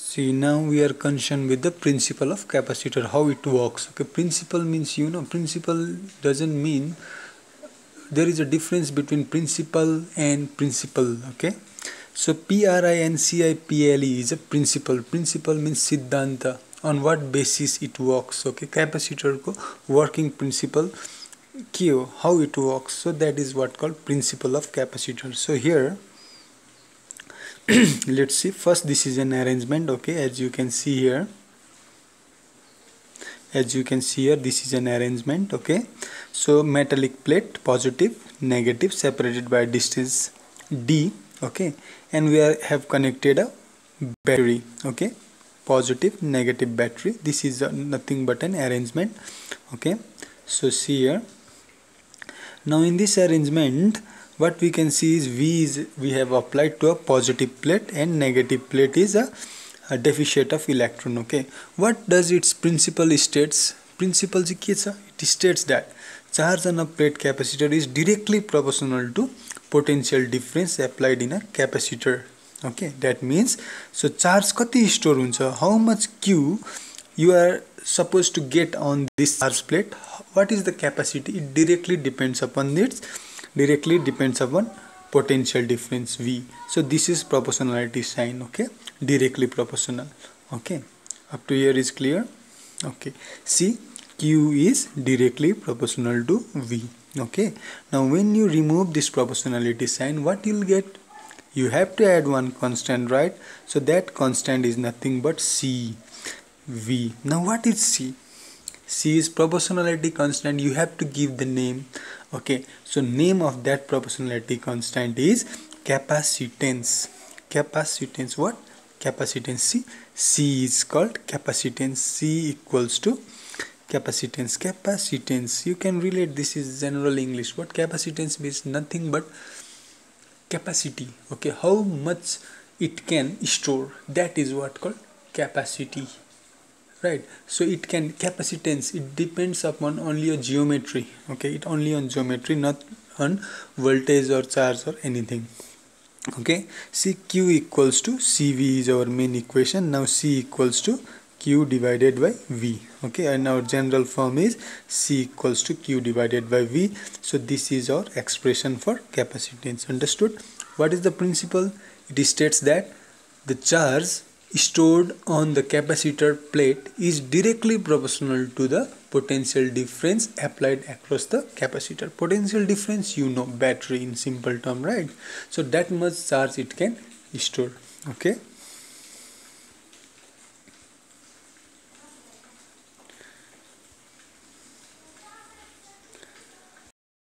See, now we are concerned with the principle of capacitor, how it works. Okay, principle means, principle doesn't mean, there is a difference between principle and principle. Okay, so principle is a principle. Principle means siddhanta, on what basis it works. Okay, capacitor ko working principle के हो, how it works. So that is what called principle of capacitor. So here let's see, first this is an arrangement. Okay, as you can see here, this is an arrangement. Okay, so metallic plate, positive negative, separated by distance d. Okay, and we have connected a battery. Okay, positive negative battery. This is nothing but an arrangement. Okay, so see here, now in this arrangement what we can see is we have applied to a positive plate and negative plate is a deficit of electron. Okay, what does its principle states? Principle चाहिँ के छ? It states that charge on a plate capacitor is directly proportional to potential difference applied in a capacitor. Okay, that means, so charge कति store हुन्छ, how much Q you are supposed to get on this charge plate, what is the capacity, it directly depends upon potential difference V. So this is proportionality sign. Okay, directly proportional. Okay, up to here is clear. Okay, see, Q is directly proportional to V. Okay, now when you remove this proportionality sign, what you'll get? You have to add one constant, right? So that constant is nothing but C V. Now what is C? C is proportionality constant. You have to give the name. Okay, so name of that proportionality constant is capacitance. Capacitance, what? Capacitance. C is called capacitance. C equals to capacitance. Capacitance, you can relate, this is general English. What capacitance means? Nothing but capacity. Okay, how much it can store, that is what called capacity, right? So it can, capacitance, it depends upon only a geometry. Okay, it only on geometry, not on voltage or charge or anything. Okay, see, Q equals to CV is our main equation. Now C equals to Q divided by V. Okay, and our general form is C equals to Q divided by V. So this is our expression for capacitance. Understood? What is the principle? It states that the charge stored on the capacitor plate is directly proportional to the potential difference applied across the capacitor. Potential difference, battery in simple term, right? So that much charge it can store. Okay.